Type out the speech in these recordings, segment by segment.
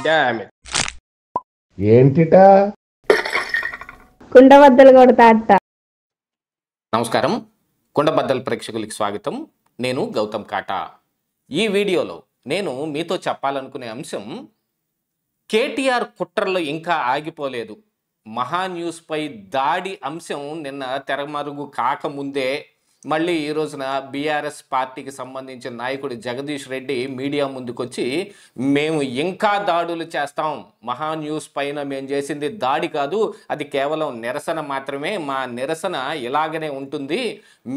Damn it. ఏంటిటా కుండబద్దలు కొడతా అత్త. నమస్కారం, కుండబద్దల్ ప్రేక్షకులకి స్వాగతం. నేను గౌతమ్ కాటా. ఈ వీడియోలో నేను మీతో చెప్పాలనుకునే అంశం, కేటీఆర్ కుట్రలో ఇంకా ఆగిపోలేదు. మహాన్యూస్పై దాడి అంశం నిన్న తెరమరుగు కాకముందే మళ్ళీ ఈ రోజున బీఆర్ఎస్ పార్టీకి సంబంధించిన నాయకుడు జగదీష్ రెడ్డి మీడియా ముందుకొచ్చి, మేము ఇంకా దాడులు చేస్తాం, మహాన్యూస్ పైన మేము చేసింది దాడి కాదు, అది కేవలం నిరసన మాత్రమే, మా నిరసన ఇలాగనే ఉంటుంది,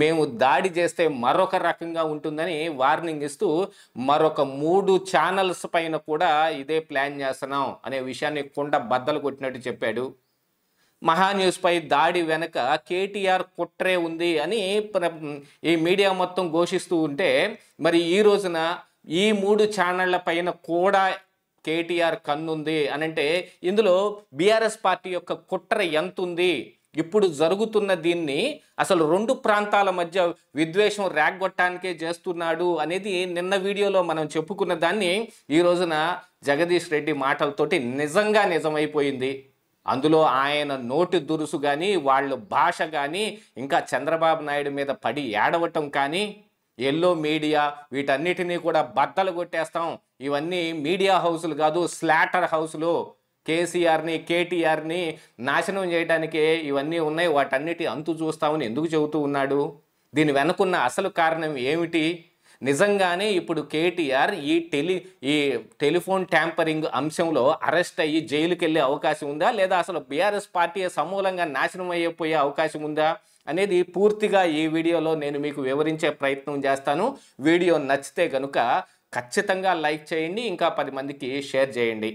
మేము దాడి చేస్తే మరొక రకంగా ఉంటుందని వార్నింగ్ ఇస్తూ మరొక 3 ఛానల్స్ పైన కూడా ఇదే ప్లాన్ చేస్తున్నాం అనే విషయాన్ని కుండ బద్దలు కొట్టినట్టు చెప్పాడు. మహాన్యూస్పై దాడి వెనక కేటీఆర్ కుట్రే ఉంది అని ఈ మీడియా మొత్తం ఘోషిస్తూ ఉంటే, మరి ఈ రోజున ఈ 3 ఛానళ్ల పైన కూడా కేటీఆర్ కన్నుంది అని అంటే, ఇందులో బీఆర్ఎస్ పార్టీ యొక్క కుట్ర ఎంత ఉంది, ఇప్పుడు జరుగుతున్న దీన్ని అసలు 2 ప్రాంతాల మధ్య విద్వేషం రేగొట్టడానికే చేస్తున్నాడు అనేది నిన్న వీడియోలో మనం చెప్పుకున్న దాన్ని ఈ రోజున జగదీష్ రెడ్డి మాటలతోటి నిజంగా నిజమైపోయింది. అందులో ఆయన నోటి దురుసు కానీ, వాళ్ళ భాష కానీ, ఇంకా చంద్రబాబు నాయుడు మీద పడి ఏడవటం కానీ, ఎల్లో మీడియా వీటన్నిటినీ కూడా బద్దలు కొట్టేస్తాం, ఇవన్నీ మీడియా హౌసులు కాదు, స్లాటర్ హౌసులు, కేసీఆర్ని కేటీఆర్ని నాశనం చేయడానికే ఇవన్నీ ఉన్నాయి, వాటన్నిటి అంతు చూస్తామని ఎందుకు చెబుతూ ఉన్నాడు? దీని వెనుకున్న అసలు కారణం ఏమిటి? నిజంగానే ఇప్పుడు కేటీఆర్ ఈ టెలిఫోన్ ట్యాంపరింగ్ అంశంలో అరెస్ట్ అయ్యి జైలుకి వెళ్ళే అవకాశం ఉందా, లేదా అసలు బీఆర్ఎస్ పార్టీ సమూలంగా నాశనం అయిపోయే అవకాశం ఉందా అనేది పూర్తిగా ఈ వీడియోలో నేను మీకు వివరించే ప్రయత్నం చేస్తాను. వీడియో నచ్చితే కనుక ఖచ్చితంగా లైక్ చేయండి, ఇంకా 10 మందికి షేర్ చేయండి.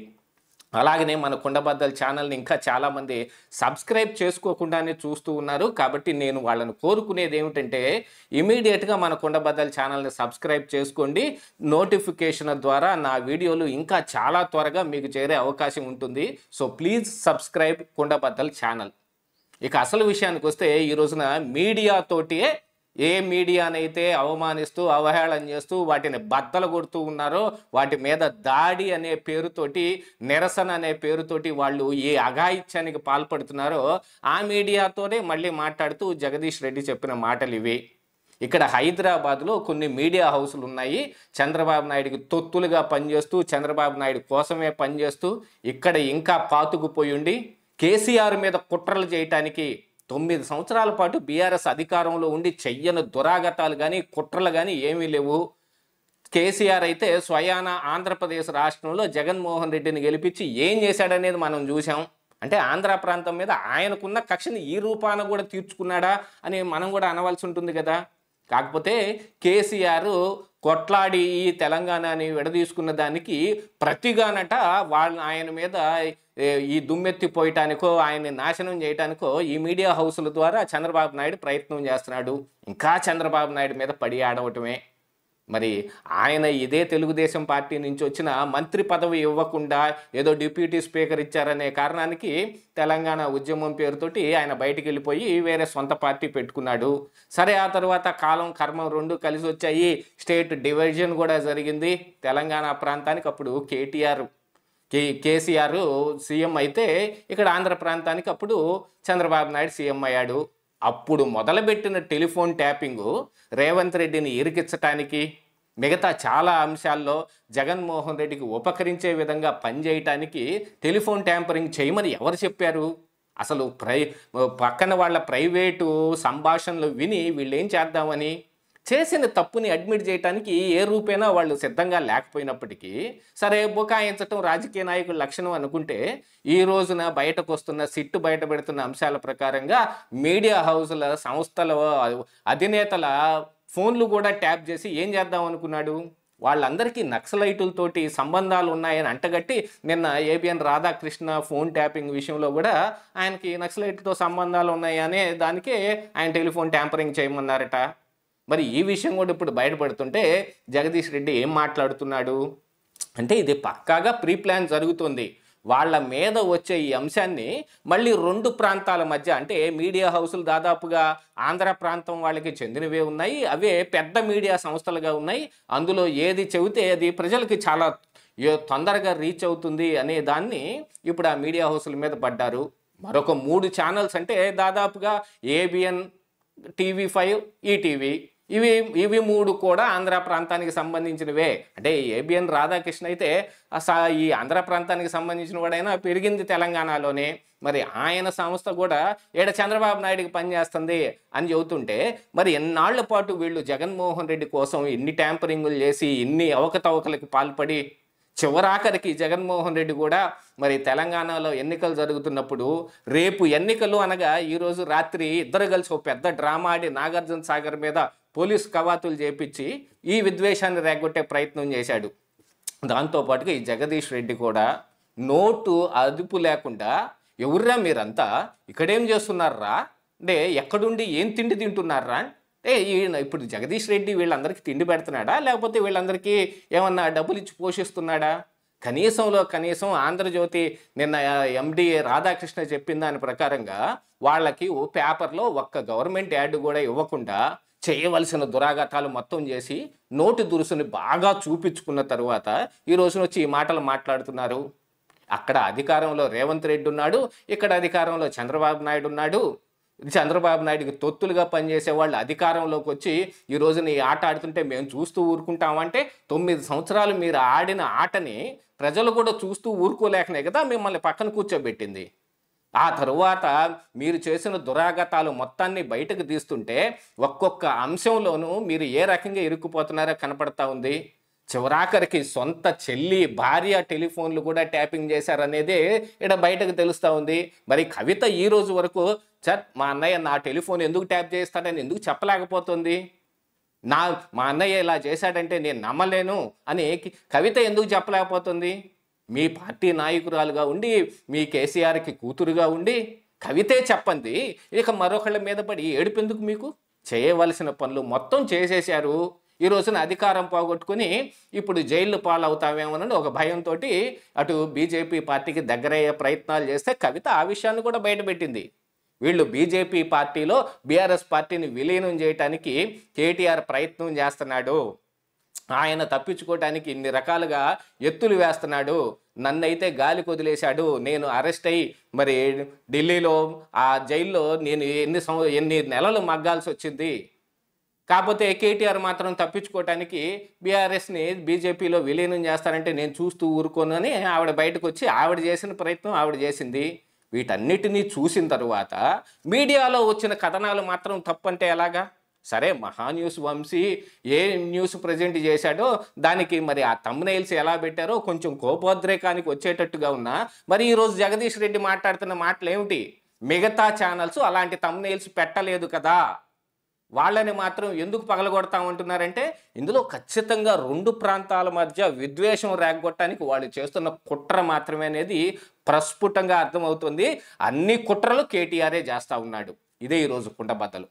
అలాగనే మన కుండబద్దల్ ఛానల్ని ఇంకా చాలామంది సబ్స్క్రైబ్ చేసుకోకుండానే చూస్తూ ఉన్నారు. కాబట్టి నేను వాళ్ళని కోరుకునేది ఏమిటంటే, ఇమీడియట్గా మన కుండబద్దల్ ఛానల్ని సబ్స్క్రైబ్ చేసుకోండి. నోటిఫికేషన్ ద్వారా నా వీడియోలు ఇంకా చాలా త్వరగా మీకు చేరే అవకాశం ఉంటుంది. So please subscribe Kundabaddal channel. ఇక అసలు విషయానికి వస్తే, ఈ రోజున మీడియాతోటి ఏ మీడియానైతే అవమానిస్తూ అవహేళన చేస్తూ వాటిని బద్దలు కొడుతూ ఉన్నారో, వాటి మీద దాడి అనే పేరుతోటి, నిరసన అనే పేరుతోటి వాళ్ళు ఏ అఘాయిత్యానికి పాల్పడుతున్నారో ఆ మీడియాతోనే మళ్ళీ మాట్లాడుతూ జగదీష్ రెడ్డి చెప్పిన మాటలు ఇవి. ఇక్కడ హైదరాబాద్లో కొన్ని మీడియా హౌసులు ఉన్నాయి, చంద్రబాబు నాయుడికి తొత్తులుగా పనిచేస్తూ, చంద్రబాబు నాయుడు కోసమే పనిచేస్తూ, ఇక్కడ ఇంకా పాతుకుపోయి ఉండి కేసీఆర్ మీద కుట్రలు చేయటానికి 9 సంవత్సరాల పాటు బీఆర్ఎస్ అధికారంలో ఉండి చెయ్యని దురాగతాలు కానీ కుట్రలు కానీ ఏమీ లేవు. కేసీఆర్ అయితే స్వయాన ఆంధ్రప్రదేశ్ రాష్ట్రంలో జగన్మోహన్ రెడ్డిని గెలిపించి ఏం చేశాడనేది మనం చూసాం. అంటే ఆంధ్ర ప్రాంతం మీద ఆయనకున్న కక్షని ఈ రూపాన కూడా తీర్చుకున్నాడా అని మనం కూడా అనవలసి ఉంటుంది కదా. కాకపోతే కేసీఆర్ కొట్లాడి ఈ తెలంగాణని విడదీసుకున్న దానికి ప్రతిగానట ఆయన మీద ఈ దుమ్మెత్తిపోయటానికో, ఆయన్ని నాశనం చేయటానికో ఈ మీడియా హౌసుల ద్వారా చంద్రబాబు నాయుడు ప్రయత్నం చేస్తున్నాడు. ఇంకా చంద్రబాబు నాయుడు మీద పడి ఆడవటమే. మరి ఆయన ఇదే తెలుగుదేశం పార్టీ నుంచి వచ్చిన మంత్రి పదవి ఇవ్వకుండా ఏదో డిప్యూటీ స్పీకర్ ఇచ్చారనే కారణానికి తెలంగాణ ఉద్యమం పేరుతోటి ఆయన బయటికి వెళ్ళిపోయి వేరే సొంత పార్టీ పెట్టుకున్నాడు. సరే, ఆ తర్వాత కాలం కర్మం 2 కలిసి వచ్చాయి, స్టేట్ డివిజన్ కూడా జరిగింది తెలంగాణ ప్రాంతానికి. అప్పుడు కేసీఆర్ సీఎం అయితే, ఇక్కడ ఆంధ్ర ప్రాంతానికి అప్పుడు చంద్రబాబు నాయుడు సీఎం అయ్యాడు. అప్పుడు మొదలుపెట్టిన టెలిఫోన్ ట్యాపింగు రేవంత్ రెడ్డిని ఇరికించటానికి, మిగతా చాలా అంశాల్లో జగన్మోహన్ రెడ్డికి ఉపకరించే విధంగా పనిచేయటానికి టెలిఫోన్ ట్యాంపరింగ్ చేయమని ఎవరు చెప్పారు? అసలు పక్కన వాళ్ళ ప్రైవేటు సంభాషణలు విని వీళ్ళు ఏం చేద్దామని, చేసిన తప్పుని అడ్మిట్ చేయడానికి ఏ రూపేనా వాళ్ళు సిద్ధంగా లేకపోయినప్పటికీ, సరే బుకాయించటం రాజకీయ నాయకుల లక్షణం అనుకుంటే, ఈ రోజున బయటకు వస్తున్న సిట్టు బయట పెడుతున్న అంశాల ప్రకారంగా మీడియా హౌసుల సంస్థల అధినేతల ఫోన్లు కూడా ట్యాప్ చేసి ఏం చేద్దాం అనుకున్నాడు? వాళ్ళందరికీ నక్సలైటులతోటి సంబంధాలు ఉన్నాయని అంటగట్టి, నిన్న ఏబిఎన్ రాధాకృష్ణ ఫోన్ ట్యాపింగ్ విషయంలో కూడా ఆయనకి నక్సలైట్తో సంబంధాలు ఉన్నాయనే దానికే ఆయన టెలిఫోన్ ట్యాంపరింగ్ చేయమన్నారట. మరి ఈ విషయం కూడా ఇప్పుడు బయటపడుతుంటే జగదీష్ రెడ్డి ఏం మాట్లాడుతున్నాడు అంటే, ఇది పక్కాగా ప్రీ ప్లాన్ జరుగుతుంది. వాళ్ళ మీద వచ్చే ఈ అంశాన్ని మళ్ళీ రెండు ప్రాంతాల మధ్య, అంటే మీడియా హౌసులు దాదాపుగా ఆంధ్ర ప్రాంతం వాళ్ళకి చెందినవే ఉన్నాయి, అవే పెద్ద మీడియా సంస్థలుగా ఉన్నాయి. అందులో ఏది చెబితే అది ప్రజలకి చాలా తొందరగా రీచ్ అవుతుంది అనే దాన్ని ఇప్పుడు ఆ మీడియా హౌసుల మీద పడ్డారు. మరొక 3 ఛానల్స్ అంటే దాదాపుగా ఏబిఎన్, టీవీ5, ఈటీవీ, ఇవి 3 కూడా ఆంధ్ర ప్రాంతానికి సంబంధించినవే. అంటే ఏబిఎన్ రాధాకృష్ణ అయితే ఈ ఆంధ్ర ప్రాంతానికి సంబంధించిన వాడైనా పెరిగింది తెలంగాణలోనే. మరి ఆయన సంస్థ కూడా ఏడ చంద్రబాబు నాయుడికి పనిచేస్తుంది అని చెబుతుంటే, మరి ఎన్నాళ్ల పాటు వీళ్ళు జగన్మోహన్ రెడ్డి కోసం ఎన్ని ట్యాంపరింగులు చేసి ఎన్ని అవకతవకలకు పాల్పడి చివరాఖరికి జగన్మోహన్ రెడ్డి కూడా మరి తెలంగాణలో ఎన్నికలు జరుగుతున్నప్పుడు, రేపు ఎన్నికలు అనగా ఈరోజు రాత్రి ఇద్దరు కలిసి ఒక పెద్ద డ్రామా ఆడి నాగార్జున సాగర్ మీద పోలీసు కవాతులు చేపించి ఈ విద్వేషాన్ని రేగొట్టే ప్రయత్నం చేశాడు. దాంతోపాటుగా ఈ జగదీష్ రెడ్డి కూడా నోటు అదుపు లేకుండా, ఎవర్రా మీరంతా ఇక్కడేం చేస్తున్నారా అంటే, ఎక్కడుండి ఏం తిండి తింటున్నారా అంటే, ఈయన ఇప్పుడు జగదీష్ రెడ్డి వీళ్ళందరికీ తిండి పెడుతున్నాడా, లేకపోతే వీళ్ళందరికీ ఏమన్నా డబ్బులు ఇచ్చి పోషిస్తున్నాడా? కనీసం ఆంధ్రజ్యోతి నిన్న ఎండి రాధాకృష్ణ చెప్పిన దాని ప్రకారంగా వాళ్ళకి ఓ పేపర్లో ఒక్క గవర్నమెంట్ యాడ్ కూడా ఇవ్వకుండా చేయవలసిన దురాఘాతాలు మొత్తం చేసి నోటి దురుసుని బాగా చూపించుకున్న తరువాత ఈ రోజున వచ్చి ఈ మాటలు మాట్లాడుతున్నారు. అక్కడ అధికారంలో రేవంత్ రెడ్డి ఉన్నాడు, ఇక్కడ అధికారంలో చంద్రబాబు నాయుడు ఉన్నాడు. చంద్రబాబు నాయుడికి తొత్తులుగా పనిచేసే వాళ్ళు అధికారంలోకి వచ్చి ఈ రోజున ఈ ఆట ఆడుతుంటే మేము చూస్తూ ఊరుకుంటామంటే, 9 సంవత్సరాలు మీరు ఆడిన ఆటని ప్రజలు కూడా చూస్తూ ఊరుకోలేకనే కదా మిమ్మల్ని పక్కన కూర్చోబెట్టింది. ఆ తరువాత మీరు చేసిన దురాఘాతాలు మొత్తాన్ని బయటకు తీస్తుంటే ఒక్కొక్క అంశంలోనూ మీరు ఏ రకంగా ఇరుక్కుపోతున్నారో కనపడతా ఉంది. చివరాఖరికి సొంత చెల్లి, భార్య టెలిఫోన్లు కూడా ట్యాపింగ్ చేశారనేది ఇక్కడ బయటకు తెలుస్తూ ఉంది. మరి కవిత ఈ రోజు వరకు మా అన్నయ్య నా టెలిఫోన్ ఎందుకు ట్యాప్ చేస్తాడని ఎందుకు చెప్పలేకపోతుంది? మా అన్నయ్య ఇలా చేశాడంటే నేను నమ్మలేను అని కవిత ఎందుకు చెప్పలేకపోతుంది? మీ పార్టీ నాయకురాలుగా ఉండి, మీ కేసీఆర్కి కూతురుగా ఉండి కవితే చెప్పండి, ఇక మరొకళ్ళ మీద పడి ఏడుపెందుకు? మీకు చేయవలసిన పనులు మొత్తం చేసేశారు. ఈ రోజున అధికారం పోగొట్టుకుని ఇప్పుడు జైళ్ళు పాలవుతామేమోనని ఒక భయంతో అటు బీజేపీ పార్టీకి దగ్గరయ్యే ప్రయత్నాలు చేస్తే కవిత ఆ విషయాన్ని కూడా బయటపెట్టింది. వీళ్ళు బీజేపీ పార్టీలో బీఆర్ఎస్ పార్టీని విలీనం చేయడానికి కేటీఆర్ ప్రయత్నం చేస్తున్నాడు, ఆయన తప్పించుకోవడానికి ఇన్ని రకాలుగా ఎత్తులు వేస్తున్నాడు, నన్నైతే గాలి కొదిలేశాడు, నేను అరెస్ట్ అయ్యి మరి ఢిల్లీలో ఆ జైల్లో నేను ఎన్ని నెలలు మగ్గాల్సి వచ్చింది. కాకపోతే కేటీఆర్ మాత్రం తప్పించుకోవటానికి బీఆర్ఎస్ని బీజేపీలో విలీనం చేస్తారంటే నేను చూస్తూ ఊరుకోను అని ఆవిడ బయటకు వచ్చి ఆవిడ చేసిన ప్రయత్నం ఆవిడ చేసింది. వీటన్నిటినీ చూసిన తరువాత మీడియాలో వచ్చిన కథనాలు మాత్రం తప్పంటే ఎలాగా? సరే, మహాన్యూస్ వంశీ ఏ న్యూస్ ప్రజెంట్ చేశాడో దానికి మరి ఆ థంబ్నెయిల్స్ ఎలా పెట్టారో కొంచెం కోపోద్రేకానికి వచ్చేటట్టుగా ఉన్నా, మరి ఈరోజు జగదీష్ రెడ్డి మాట్లాడుతున్న మాటలు ఏమిటి? మిగతా ఛానల్స్ అలాంటి థంబ్నెయిల్స్ పెట్టలేదు కదా, వాళ్ళని మాత్రం ఎందుకు పగలగొడతామంటున్నారంటే, ఇందులో ఖచ్చితంగా రెండు ప్రాంతాల మధ్య విద్వేషం రేగొట్టడానికి వాళ్ళు చేస్తున్న కుట్ర మాత్రమే అనేది ప్రస్ఫుటంగా అర్థమవుతుంది. అన్ని కుట్రలు కేటీఆరే చేస్తూ ఉన్నాడు. ఇదే ఈరోజు కుండబద్దలు.